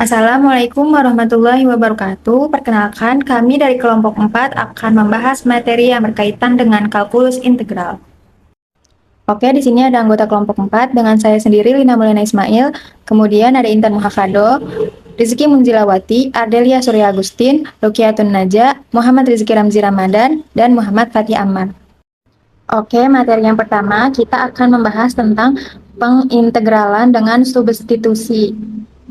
Assalamualaikum warahmatullahi wabarakatuh. Perkenalkan, kami dari kelompok 4 akan membahas materi yang berkaitan dengan kalkulus integral. Oke, di sini ada anggota kelompok 4 dengan saya sendiri, Lina Mulyana Ismail, kemudian ada Intan Muhafado, Rizky Munzilawati, Ardelia Surya Agustin, Rukiatun Naja, Muhammad Rizky Ramzi Ramadan, dan Muhammad Fatih Ammar. Oke, materi yang pertama kita akan membahas tentang pengintegralan dengan substitusi.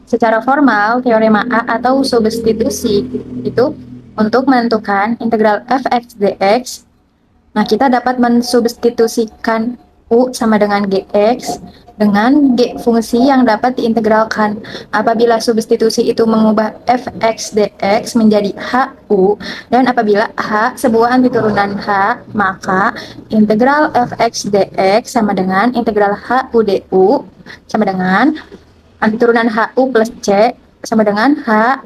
Secara formal, teorema A atau substitusi itu untuk menentukan integral f(x) dx. Nah, kita dapat mensubstitusikan U sama dengan Gx dengan G fungsi yang dapat diintegralkan. Apabila substitusi itu mengubah fx dx menjadi HU, dan apabila H sebuah antiturunan H, maka integral fx dx sama dengan integral HU du sama dengan antiturunan HU plus C sama dengan H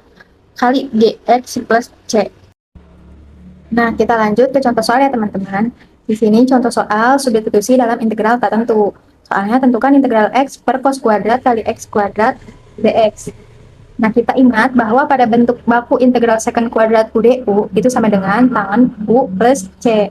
kali Gx plus C. Nah, kita lanjut ke contoh soal ya teman-teman. Di sini contoh soal substitusi dalam integral tak tentu. Soalnya tentukan integral x per cos kuadrat kali x kuadrat dx. Nah, kita ingat bahwa pada bentuk baku integral secant kuadrat UDU itu sama dengan tangan U plus C.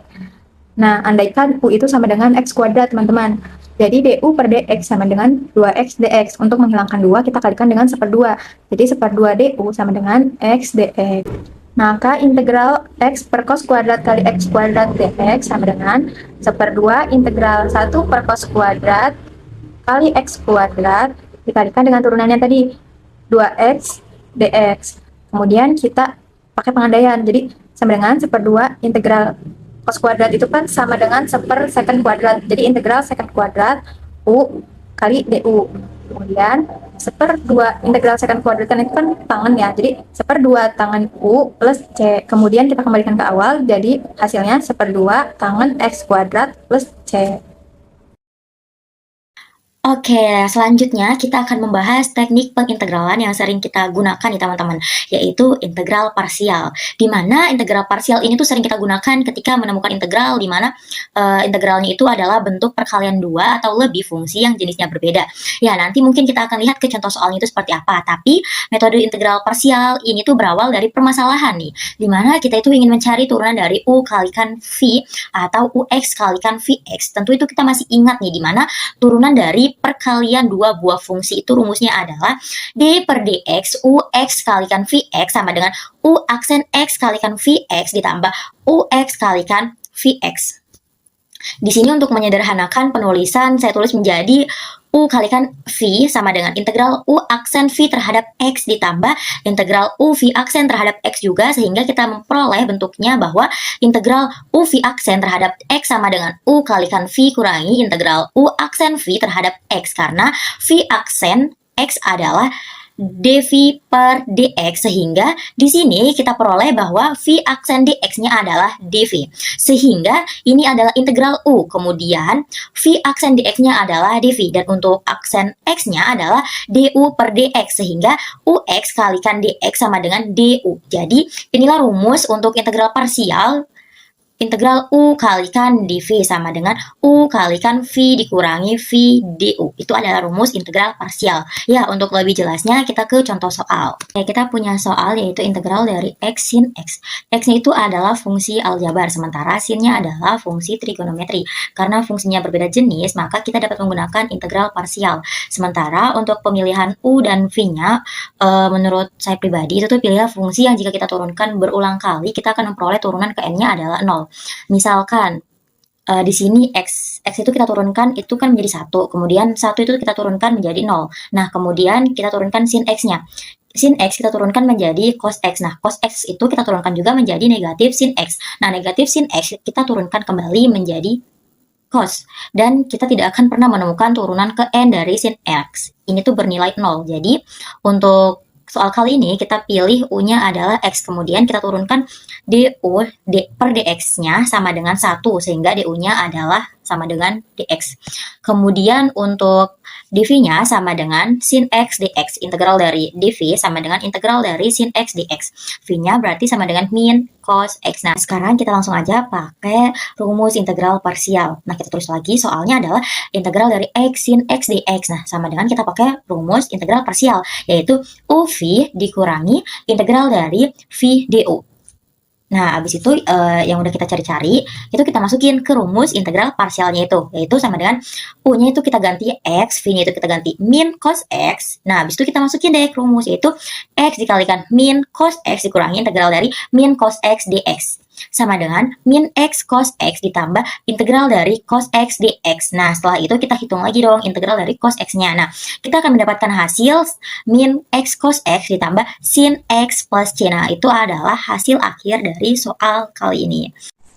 Nah, andaikan U itu sama dengan x kuadrat, teman-teman. Jadi du per dx sama dengan 2x dx. Untuk menghilangkan 2, kita kalikan dengan 1/2. Jadi 1/2 du sama dengan x dx. Maka integral x per cos kuadrat kali x kuadrat dx sama dengan 1/2 integral 1 per cos kuadrat kali x kuadrat dikalikan dengan turunannya tadi 2x dx. Kemudian kita pakai pengandaian, jadi sama dengan 1/2 integral cos kuadrat itu kan sama dengan 1/secant kuadrat. Jadi integral secant kuadrat U kali du. Kemudian 1/2 integral secant kuadrat kan itu kan tangan ya. Jadi 1/2 tangan U plus C. Kemudian kita kembalikan ke awal, jadi hasilnya 1/2 tangan X kuadrat plus C. Oke, selanjutnya kita akan membahas teknik pengintegralan yang sering kita gunakan nih teman-teman, yaitu integral parsial. Di mana integral parsial ini tuh sering kita gunakan ketika menemukan integral, di mana integralnya itu adalah bentuk perkalian dua atau lebih fungsi yang jenisnya berbeda. Ya, nanti mungkin kita akan lihat ke contoh soalnya itu seperti apa. Tapi metode integral parsial ini tuh berawal dari permasalahan nih, di mana kita itu ingin mencari turunan dari U kalikan V atau UX kalikan VX. Tentu itu kita masih ingat nih, di mana turunan dari perkalian dua buah fungsi itu rumusnya adalah d per dx ux kalikan vx sama dengan u aksen x kalikan vx ditambah ux kalikan vx. Di sini untuk menyederhanakan penulisan, saya tulis menjadi U kalikan V sama dengan integral U aksen V terhadap X ditambah integral U V aksen terhadap X juga, sehingga kita memperoleh bentuknya bahwa integral U V aksen terhadap X sama dengan U kalikan V kurangi integral U aksen V terhadap X, karena V aksen X adalah dv per dx, sehingga di sini kita peroleh bahwa v aksen dx-nya adalah dv, sehingga ini adalah integral u, kemudian v aksen dx-nya adalah dv, dan untuk aksen x-nya adalah du per dx, sehingga ux kalikan dx sama dengan du. Jadi inilah rumus untuk integral parsial. Integral U kalikan dV sama dengan U kalikan V dikurangi V du. Itu adalah rumus integral parsial. Ya, untuk lebih jelasnya kita ke contoh soal. Ya, kita punya soal yaitu integral dari X sin X. X-nya itu adalah fungsi aljabar, sementara sin-nya adalah fungsi trigonometri. Karena fungsinya berbeda jenis, maka kita dapat menggunakan integral parsial. Sementara untuk pemilihan U dan V-nya, menurut saya pribadi, itu tuh pilihlah fungsi yang jika kita turunkan berulang kali, kita akan memperoleh turunan ke N-nya adalah 0. Misalkan di sini X itu kita turunkan itu kan menjadi 1, kemudian 1 itu kita turunkan menjadi 0. Nah, kemudian kita turunkan sin X-nya. Sin X kita turunkan menjadi cos X. Nah, cos X itu kita turunkan juga menjadi negatif sin X. Nah, negatif sin X kita turunkan kembali menjadi cos. Dan kita tidak akan pernah menemukan turunan ke N dari sin X. Ini tuh bernilai 0. Jadi, untuk soal kali ini kita pilih U-nya adalah X, kemudian kita turunkan du per dx-nya sama dengan 1, sehingga du-nya adalah 1. sama dengan dx. Kemudian untuk dv-nya sama dengan sin x dx. Integral dari dv sama dengan integral dari sin x dx. V-nya berarti sama dengan min cos x. Nah, sekarang kita langsung aja pakai rumus integral parsial. Nah, kita tulis lagi soalnya adalah integral dari x sin x dx. Nah, sama dengan kita pakai rumus integral parsial, yaitu uv dikurangi integral dari v du. Nah, abis itu yang udah kita cari-cari, itu kita masukin ke rumus integral parsialnya itu, yaitu sama dengan U-nya itu kita ganti X, V-nya itu kita ganti min cos X. Nah, abis itu kita masukin deh ke rumus, yaitu X dikalikan min cos X dikurangi integral dari min cos X dx. Sama dengan min X cos X ditambah integral dari cos X dx. Nah, setelah itu kita hitung lagi dong integral dari cos X-nya. Nah, kita akan mendapatkan hasil min X cos X ditambah sin X plus C. Nah, itu adalah hasil akhir dari soal kali ini.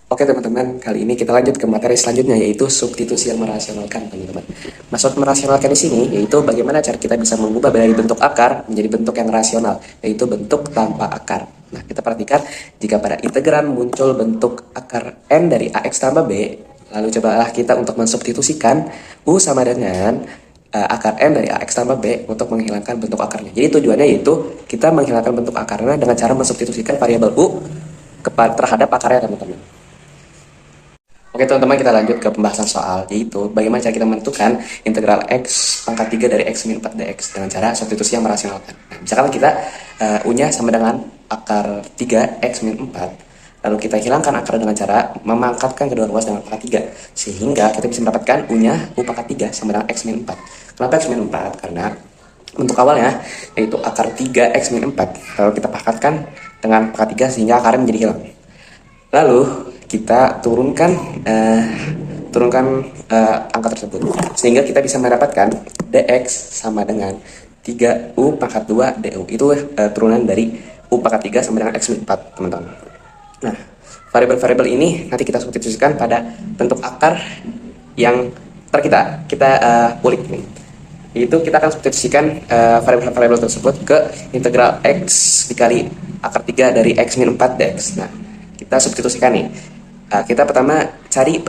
Oke teman-teman, kali ini kita lanjut ke materi selanjutnya, yaitu substitusi yang merasionalkan, teman-teman. Maksud merasionalkan di sini yaitu bagaimana cara kita bisa mengubah dari bentuk akar menjadi bentuk yang rasional, yaitu bentuk tanpa akar. Nah, kita perhatikan jika pada integran muncul bentuk akar n dari ax tambah b, lalu cobalah kita untuk mensubstitusikan u sama dengan akar n dari ax tambah b untuk menghilangkan bentuk akarnya. Jadi tujuannya yaitu kita menghilangkan bentuk akarnya dengan cara mensubstitusikan variabel u terhadap akarnya, teman-teman. Oke teman-teman, kita lanjut ke pembahasan soal, yaitu bagaimana cara kita menentukan integral x pangkat 3 dari x min 4 dx dengan cara substitusi yang merasionalkan. Nah, misalkan kita u-nya sama dengan akar 3 x min 4, lalu kita hilangkan akar dengan cara memangkatkan kedua ruas dengan pangkat 3, sehingga kita bisa mendapatkan u-nya u pangkat 3 sama dengan x min 4. Kenapa x min 4? Karena bentuk awalnya yaitu akar 3 x min 4, lalu kita pangkatkan dengan pangkat 3 sehingga akarnya menjadi hilang. Lalu kita turunkan angka tersebut sehingga kita bisa mendapatkan dx sama dengan 3u pangkat 2 du. Itu turunan dari u pangkat 3 sama dengan x min 4, teman-teman. Nah, variabel-variabel ini nanti kita substitusikan pada bentuk akar yang kita ulik nih. Itu kita akan substitusikan variabel-variabel tersebut ke integral x dikali akar 3 dari x min 4 dx. Nah, kita substitusikan nih. Kita pertama cari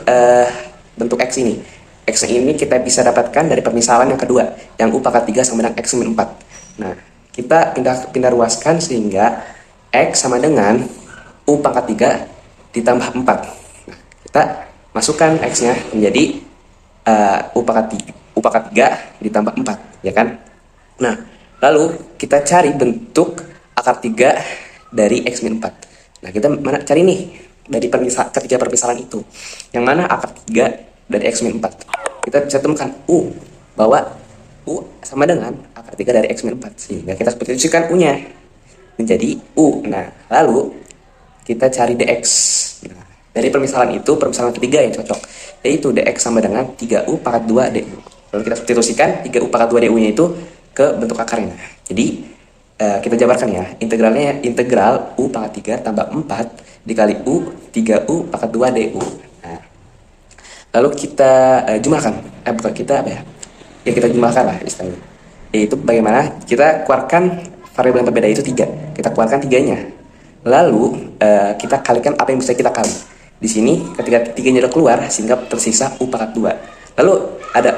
bentuk x ini. X ini kita bisa dapatkan dari permisalan yang kedua, yang u pangkat 3 sama dengan x min 4. Nah, kita pindah ruaskan sehingga x sama dengan u pangkat 3 ditambah 4. Nah, kita masukkan x-nya menjadi u pangkat 3 ditambah 4, ya kan? Nah, lalu kita cari bentuk akar 3 dari x min 4. Nah, kita mana cari nih dari ketiga permisalan itu, yang mana akar 3 dari x min 4. Kita bisa temukan u, bahwa u sama dengan akar 3 dari x min 4, sehingga kita substitusikan u-nya menjadi u. Nah, lalu kita cari dx. Nah, dari permisalan itu, permisalan ketiga yang cocok, yaitu dx sama dengan 3u pangkat 2 du. Lalu kita substitusikan 3u pangkat 2 du-nya itu ke bentuk akarnya. Jadi kita jabarkan ya, integralnya integral u pangkat 3 tambah 4 dikali u 3u pangkat 2 du. Nah, lalu kita jumlahkan, bukan kita apa ya? Ya kita jumlahkan lah istilahnya. Yaitu bagaimana kita keluarkan variabel yang berbeda itu 3. Kita keluarkan 3-nya. Lalu kita kalikan apa yang bisa kita kali. Di sini ketika 3-nya udah keluar sehingga tersisa u pangkat 2. Lalu ada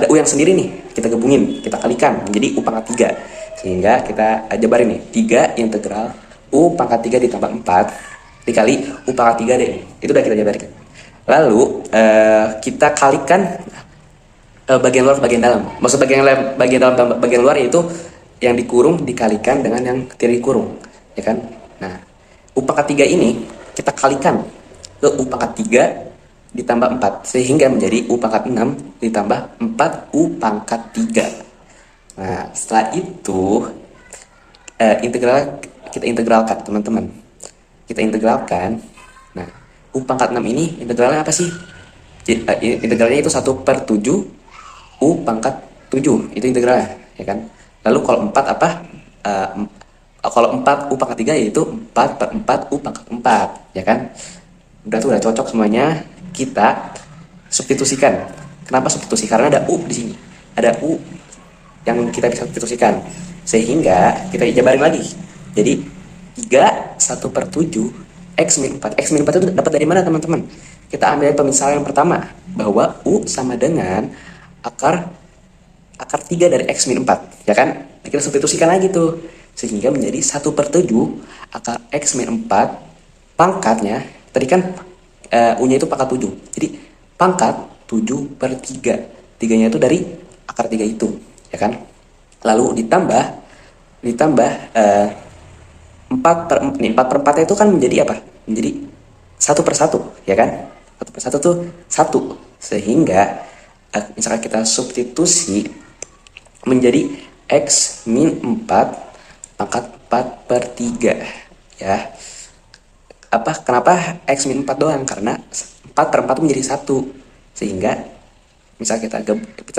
u yang sendiri nih, kita gabungin, kita kalikan menjadi u pangkat 3. Sehingga kita jabarin nih, 3 integral u pangkat 3 ditambah 4 dikali u pangkat 3 deh. Itu udah kita jabarkan. Lalu kita kalikan bagian luar bagian dalam. Maksud bagian dalam bagian luar yaitu yang dikurung dikalikan dengan yang tidak dikurung, ya kan? Nah, u pangkat 3 ini kita kalikan ke u pangkat 3 ditambah 4 sehingga menjadi u pangkat 6 ditambah 4 u pangkat 3. Nah, setelah itu kita integralkan, teman-teman. Kita integralkan. Nah, u pangkat 6 ini integralnya apa sih? Integralnya itu 1/7 u pangkat 7. Itu integralnya, ya kan? Lalu kalau 4 apa? Kalau 4 u pangkat 3 yaitu 4/4 u pangkat 4, ya kan? Udah cocok semuanya. Kita substitusikan. Kenapa substitusi? Karena ada u di sini. Ada u yang kita bisa substitusikan, sehingga kita jabarin lagi. Jadi 3 1/7 x min 4. X min 4 itu dapat dari mana, teman-teman? Kita ambil pemisalan yang pertama, bahwa U sama dengan akar 3 dari X min 4, ya kan? Kita substitusikan lagi tuh, sehingga menjadi 1/7 akar X min 4 pangkatnya, tadi kan U-nya itu pangkat 7, jadi pangkat 7/3, 3-nya itu dari akar 3 itu, ya kan? Lalu ditambah 4/4 itu kan menjadi apa? Menjadi 1/1, ya kan? 1/1 tuh 1, sehingga misalkan kita substitusi menjadi X min 4 pangkat 4/3, ya. Kenapa X min 4 doang? Karena 4/4 menjadi 1, sehingga misal kita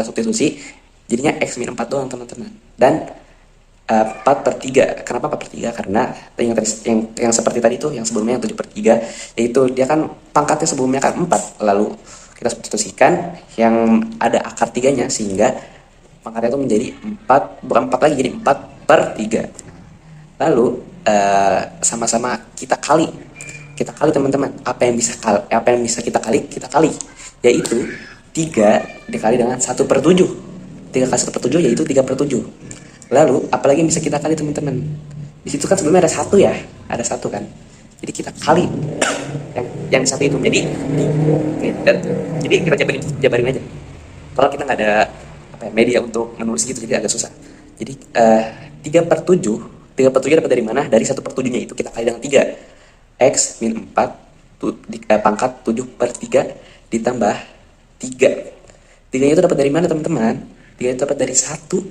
substitusi jadinya X min 4 doang, teman-teman. Dan 4/3. Kenapa 4/3? Karena yang seperti tadi tuh, yang sebelumnya yang 7/3, yaitu dia kan pangkatnya sebelumnya kan 4, lalu kita substitusikan yang ada akar 3-nya, sehingga pangkatnya itu menjadi 4, bukan 4 lagi, jadi 4/3. Lalu sama-sama kita kali teman-teman, apa yang bisa kita kali, yaitu 3 dikali dengan 1/7. 3 kali 1/7 yaitu 3/7. Lalu apalagi yang bisa kita kali, teman-teman? Di situ kan sebelumnya ada 1, ya, ada 1 kan. Jadi kita kali yang 1 itu menjadi jadi kita jabarin aja. Kalau kita nggak ada media untuk menulis gitu, jadi agak susah. Jadi 3/7 dapat dari mana? Dari 1/7-nya itu kita kali dengan 3. X min 4 pangkat 7/3 ditambah 3. 3-nya itu dapat dari mana, teman-teman? 3 itu dapat dari 1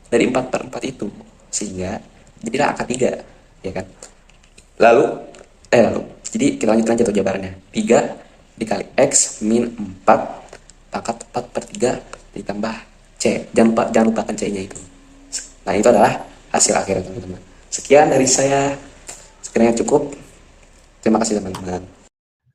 dari 4/4 itu, sehingga jadilah angka 3, ya kan? Lalu jadi kita lanjut tuh jabarannya. 3 dikali X min 4 pangkat 4/3 ditambah C. Jangan lupakan C-nya itu. Nah, itu adalah hasil akhirnya, teman-teman. Sekian dari saya. Sekiranya cukup. Terima kasih, teman-teman.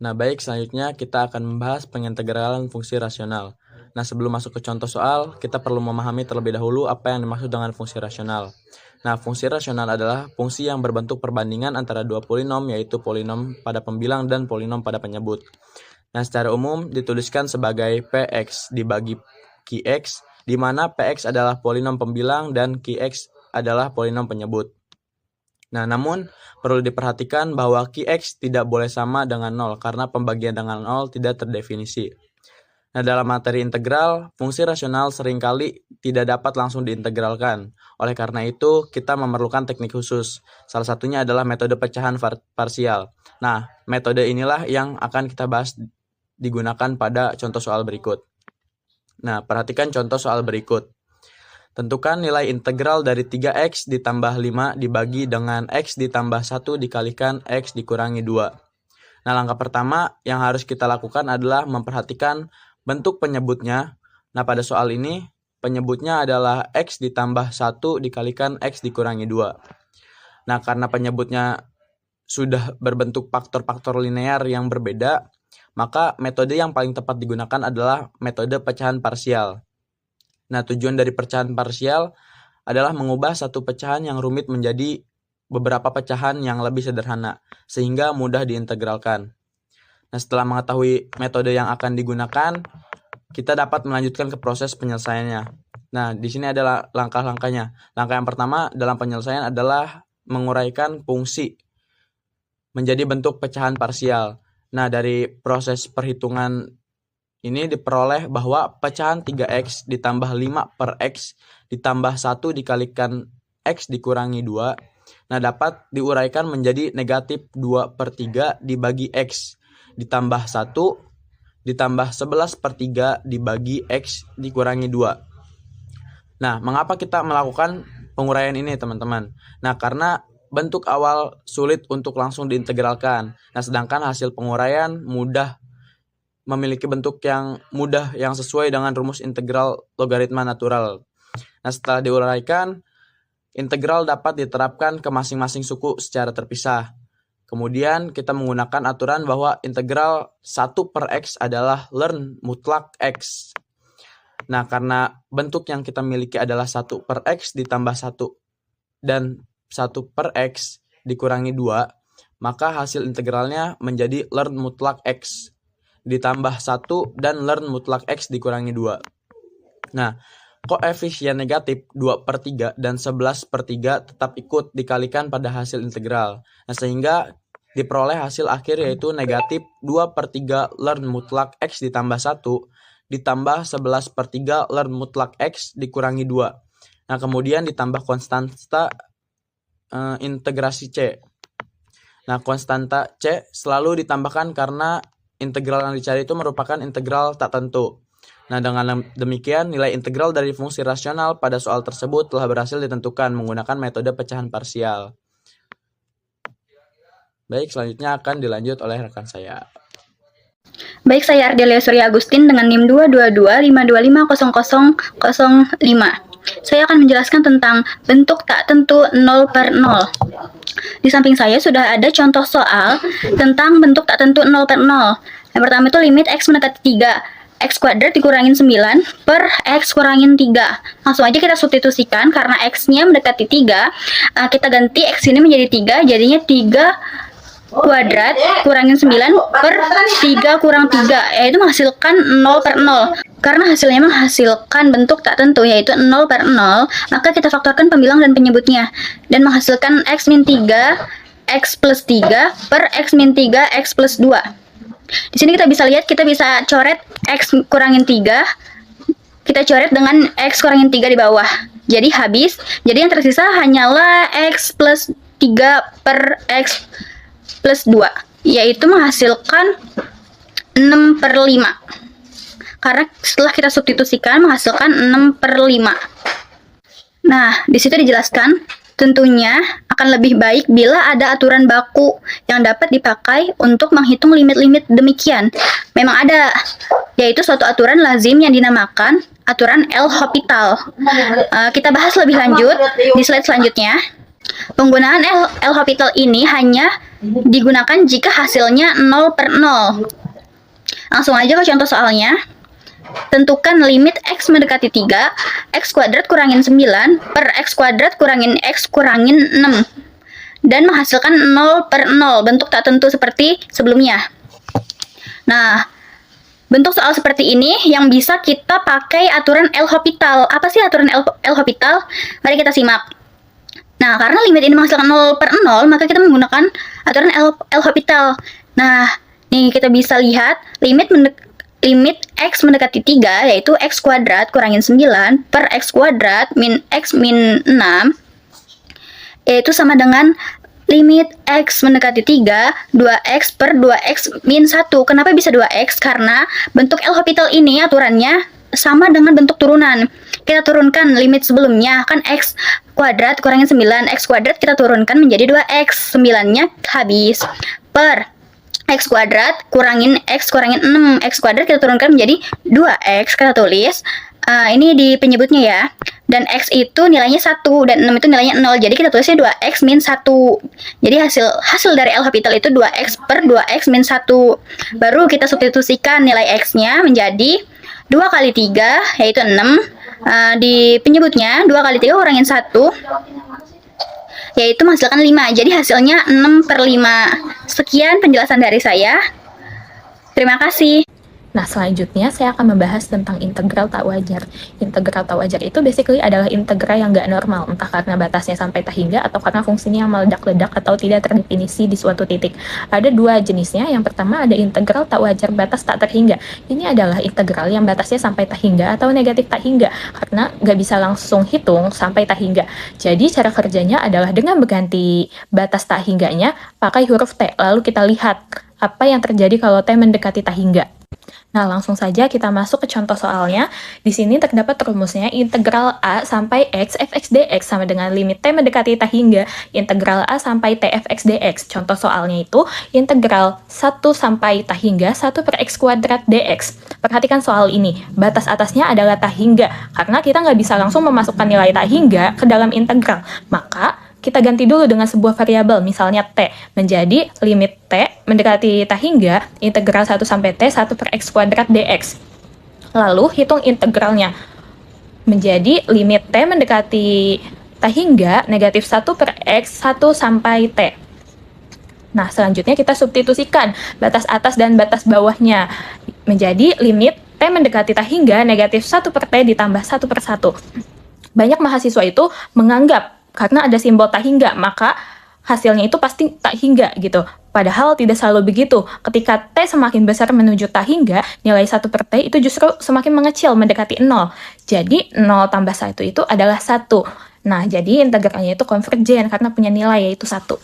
Nah, baik, selanjutnya kita akan membahas pengintegralan fungsi rasional. Nah, sebelum masuk ke contoh soal, kita perlu memahami terlebih dahulu apa yang dimaksud dengan fungsi rasional. Nah, fungsi rasional adalah fungsi yang berbentuk perbandingan antara dua polinom, yaitu polinom pada pembilang dan polinom pada penyebut. Nah, secara umum dituliskan sebagai Px dibagi Qx, di mana Px adalah polinom pembilang dan Qx adalah polinom penyebut. Nah, namun perlu diperhatikan bahwa Qx tidak boleh sama dengan 0 karena pembagian dengan 0 tidak terdefinisi. Nah, dalam materi integral, fungsi rasional seringkali tidak dapat langsung diintegralkan. Oleh karena itu, kita memerlukan teknik khusus. Salah satunya adalah metode pecahan parsial. Nah, metode inilah yang akan kita bahas digunakan pada contoh soal berikut. Nah, perhatikan contoh soal berikut. Tentukan nilai integral dari 3x ditambah 5 dibagi dengan x ditambah 1 dikalikan x dikurangi 2. Nah, langkah pertama yang harus kita lakukan adalah memperhatikan bentuk penyebutnya. Nah, pada soal ini penyebutnya adalah x ditambah 1 dikalikan x dikurangi 2. Nah, karena penyebutnya sudah berbentuk faktor-faktor linear yang berbeda, maka metode yang paling tepat digunakan adalah metode pecahan parsial. Nah, tujuan dari pecahan parsial adalah mengubah satu pecahan yang rumit menjadi beberapa pecahan yang lebih sederhana, sehingga mudah diintegralkan. Nah, setelah mengetahui metode yang akan digunakan, kita dapat melanjutkan ke proses penyelesaiannya. Nah, di sini adalah langkah-langkahnya. Langkah yang pertama dalam penyelesaian adalah menguraikan fungsi menjadi bentuk pecahan parsial. Nah, dari proses perhitungan ini diperoleh bahwa pecahan 3x ditambah 5 per x ditambah 1 dikalikan x dikurangi 2, nah dapat diuraikan menjadi negatif 2/3 dibagi x ditambah 1 ditambah 11/3 dibagi x dikurangi 2. Nah, mengapa kita melakukan penguraian ini, teman-teman? Nah, karena bentuk awal sulit untuk langsung diintegralkan. Nah, sedangkan hasil penguraian memiliki bentuk yang mudah yang sesuai dengan rumus integral logaritma natural. Nah, setelah diuraikan, integral dapat diterapkan ke masing-masing suku secara terpisah. Kemudian kita menggunakan aturan bahwa integral 1 per x adalah ln mutlak x. Nah, karena bentuk yang kita miliki adalah 1 per x ditambah 1 dan 1 per x dikurangi 2, maka hasil integralnya menjadi ln mutlak X ditambah 1 dan ln mutlak X dikurangi 2. Nah, koefisien negatif 2/3 dan 11/3 tetap ikut dikalikan pada hasil integral. Nah, sehingga diperoleh hasil akhir yaitu negatif 2/3 ln mutlak X ditambah 1 ditambah 11/3 ln mutlak X dikurangi 2. Nah, kemudian ditambah konstanta integrasi C. Nah, konstanta C selalu ditambahkan karena integral yang dicari itu merupakan integral tak tentu. Nah, dengan demikian nilai integral dari fungsi rasional pada soal tersebut telah berhasil ditentukan menggunakan metode pecahan parsial. Baik, selanjutnya akan dilanjut oleh rekan saya. Baik, saya Ardelia Surya Agustin dengan NIM 22252500005. Saya akan menjelaskan tentang bentuk tak tentu 0/0. Di samping saya sudah ada contoh soal tentang bentuk tak tentu 0/0. Yang pertama itu limit X mendekati 3. X kuadrat dikurangin 9 per X kurangin 3. Langsung aja kita substitusikan karena X-nya mendekati 3. Kita ganti X ini menjadi 3, jadinya 3 kuadrat kurangin 9 per 3 kurang 3, yaitu menghasilkan 0/0. Karena hasilnya menghasilkan bentuk tak tentu yaitu 0/0, maka kita faktorkan pembilang dan penyebutnya dan menghasilkan X min 3 X plus 3 per X min 3 X plus 2. Di sini kita bisa lihat, kita bisa coret X kurangin 3, kita coret dengan X kurangin 3 di bawah, jadi habis. Jadi yang tersisa hanyalah X plus 3 per X plus 2, yaitu menghasilkan 6/5. Karena setelah kita substitusikan menghasilkan 6/5. Nah, di situ dijelaskan tentunya akan lebih baik bila ada aturan baku yang dapat dipakai untuk menghitung limit-limit demikian. Memang ada, yaitu suatu aturan lazim yang dinamakan aturan L'Hopital. Kita bahas lebih lanjut di slide selanjutnya. Penggunaan L'Hopital ini hanya digunakan jika hasilnya 0/0. Langsung aja ke contoh soalnya. Tentukan limit X mendekati 3, X kuadrat kurangin 9 per X kuadrat kurangin X kurangin 6. Dan menghasilkan 0/0, bentuk tak tentu seperti sebelumnya. Nah, bentuk soal seperti ini yang bisa kita pakai aturan L'Hopital. Apa sih aturan L'Hopital? Mari kita simak. Nah, karena limit ini menghasilkan 0/0, maka kita menggunakan aturan L'Hopital. Nah, nih kita bisa lihat limit X mendekati 3, yaitu X kuadrat kurangin 9 per X kuadrat min X min 6, yaitu sama dengan limit X mendekati 3, 2X per 2X min 1. Kenapa bisa 2X? Karena bentuk L'Hopital ini aturannya sama dengan bentuk turunan. Kita turunkan limit sebelumnya, kan X kuadrat kurangin 9, X kuadrat kita turunkan menjadi 2X, 9-nya habis, per X kuadrat kurangin X kurangin 6, X kuadrat kita turunkan menjadi 2X, kita tulis. Ini di penyebutnya ya. Dan X itu nilainya 1 dan 6 itu nilainya 0. Jadi kita tulisnya 2X min 1. Jadi hasil dari L'Hopital itu 2X per 2X min 1. Baru kita substitusikan nilai X-nya menjadi 2 kali 3 yaitu 6. Di penyebutnya 2 kali 3 kurangin 1 yaitu menghasilkan 5. Jadi hasilnya 6/5. Sekian penjelasan dari saya. Terima kasih. Nah, selanjutnya saya akan membahas tentang integral tak wajar. Integral tak wajar itu basically adalah integral yang nggak normal, entah karena batasnya sampai tak hingga atau karena fungsinya yang meledak-ledak atau tidak terdefinisi di suatu titik. Ada dua jenisnya. Yang pertama ada integral tak wajar batas tak terhingga. Ini adalah integral yang batasnya sampai tak hingga atau negatif tak hingga, karena nggak bisa langsung hitung sampai tak hingga. Jadi cara kerjanya adalah dengan berganti batas tak hingganya pakai huruf T. Lalu kita lihat apa yang terjadi kalau T mendekati tak hingga. Nah, langsung saja kita masuk ke contoh soalnya. Di sini terdapat rumusnya integral A sampai X fx dx sama dengan limit T mendekati tak hingga integral A sampai T fx dx. Contoh soalnya itu integral 1 sampai tak hingga 1 per X kuadrat dx. Perhatikan soal ini, batas atasnya adalah tak hingga. Karena kita nggak bisa langsung memasukkan nilai tak hingga ke dalam integral. Maka kita ganti dulu dengan sebuah variabel, misalnya T, menjadi limit T mendekati tak hingga, integral 1 sampai T, 1 per X kuadrat dx. Lalu, hitung integralnya. Menjadi limit T mendekati tak hingga, negatif 1 per X, 1 sampai T. Nah, selanjutnya kita substitusikan batas atas dan batas bawahnya menjadi limit T mendekati T hingga negatif 1 per T ditambah 1 per 1. Banyak mahasiswa itu menganggap karena ada simbol tak hingga, maka hasilnya itu pasti tak hingga gitu. Padahal tidak selalu begitu. Ketika T semakin besar menuju tak hingga, nilai 1 per T itu justru semakin mengecil mendekati 0. Jadi 0 tambah 1 itu adalah 1. Nah, jadi integralnya itu konvergen karena punya nilai yaitu 1.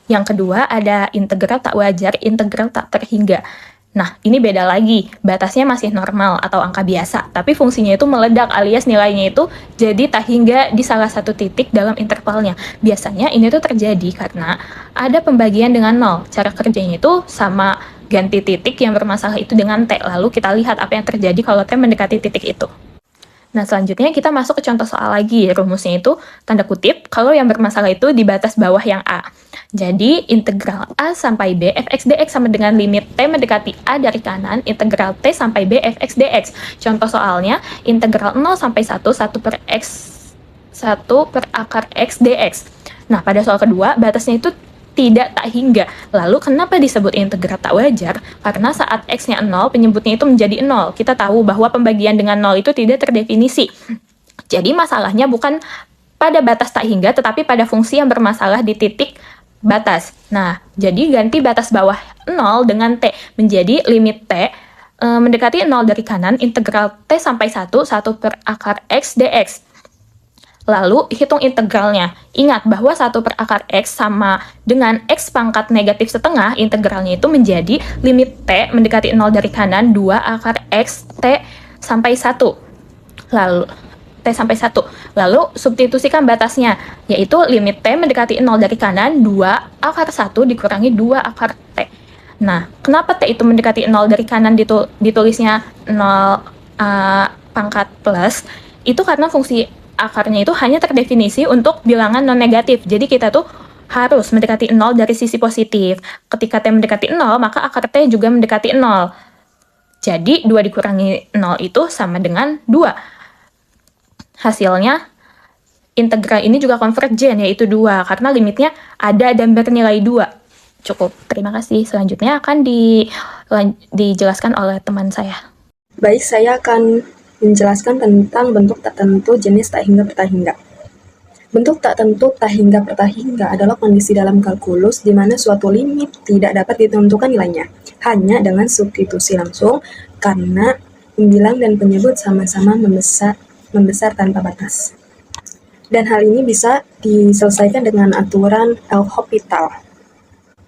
Yang kedua ada integral tak wajar, integral tak terhingga. Nah, ini beda lagi. Batasnya masih normal atau angka biasa, tapi fungsinya itu meledak alias nilainya itu jadi tak hingga di salah satu titik dalam intervalnya. Biasanya ini tuh terjadi karena ada pembagian dengan 0. Cara kerjanya itu sama ganti titik yang bermasalah itu dengan T. Lalu kita lihat apa yang terjadi kalau T mendekati titik itu. Nah, selanjutnya kita masuk ke contoh soal lagi. Rumusnya itu tanda kutip kalau yang bermasalah itu di batas bawah yang A. Jadi, integral A sampai B fx dx sama dengan limit T mendekati A dari kanan, integral T sampai B fx dx. Contoh soalnya, integral 0 sampai 1, 1 per x, 1 per akar x dx. Nah, pada soal kedua, batasnya itu tidak tak hingga. Lalu kenapa disebut integral tak wajar? Karena saat x-nya 0, penyebutnya itu menjadi 0. Kita tahu bahwa pembagian dengan 0 itu tidak terdefinisi. Jadi masalahnya bukan pada batas tak hingga, tetapi pada fungsi yang bermasalah di titik batas. Nah, jadi ganti batas bawah 0 dengan T menjadi limit T mendekati 0 dari kanan, integral T sampai 1, 1 per akar x dx. Lalu, hitung integralnya. Ingat bahwa 1 per akar X sama dengan X pangkat negatif setengah, integralnya itu menjadi limit T mendekati 0 dari kanan, 2 akar X T sampai 1. Lalu, T sampai 1. Lalu, substitusikan batasnya, yaitu limit T mendekati 0 dari kanan, 2 akar 1 dikurangi 2 akar T. Nah, kenapa T itu mendekati 0 dari kanan ditulisnya 0 pangkat plus? Itu karena fungsi akarnya itu hanya terdefinisi untuk bilangan non-negatif. Jadi kita tuh harus mendekati 0 dari sisi positif. Ketika T mendekati 0, maka akar T juga mendekati 0. Jadi 2 dikurangi 0 itu sama dengan 2. Hasilnya, integral ini juga konvergen, yaitu 2. Karena limitnya ada dan bernilai 2. Cukup. Terima kasih. Selanjutnya akan dijelaskan oleh teman saya. Baik, saya akan menjelaskan tentang bentuk tak tentu jenis tak hingga per tak hingga. Bentuk tak tentu tak hingga per tak hingga adalah kondisi dalam kalkulus di mana suatu limit tidak dapat ditentukan nilainya, hanya dengan substitusi langsung karena pembilang dan penyebut sama-sama membesar tanpa batas. Dan hal ini bisa diselesaikan dengan aturan L'Hopital.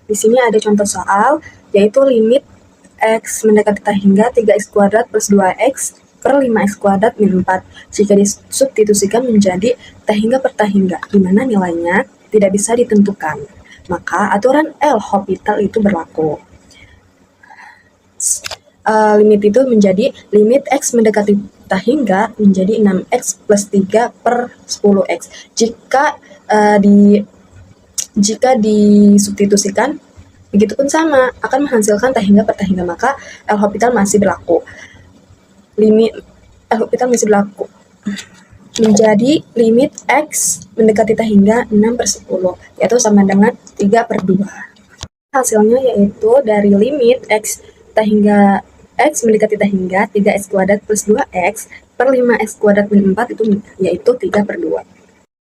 Di sini ada contoh soal, yaitu limit x mendekati tak hingga 3x kuadrat plus 2x per 5x kuadrat min 4 jika disubstitusikan menjadi tak hingga per tak hingga, di mana nilainya tidak bisa ditentukan. Maka aturan L'Hopital itu berlaku. Limit itu menjadi limit x mendekati tak hingga menjadi 6x plus 3 per 10x. Jika disubstitusikan, begitupun sama, akan menghasilkan tak hingga per tak hingga, maka L'Hopital masih berlaku. Limit L'Hopital masih berlaku menjadi limit x mendekati tak hingga 6 per 10, yaitu sama dengan 3 per 2. Hasilnya yaitu dari limit x tak hingga x mendekati tak hingga 3x kuadrat plus 2x per 5x kuadrat min 4 itu yaitu 3 per 2.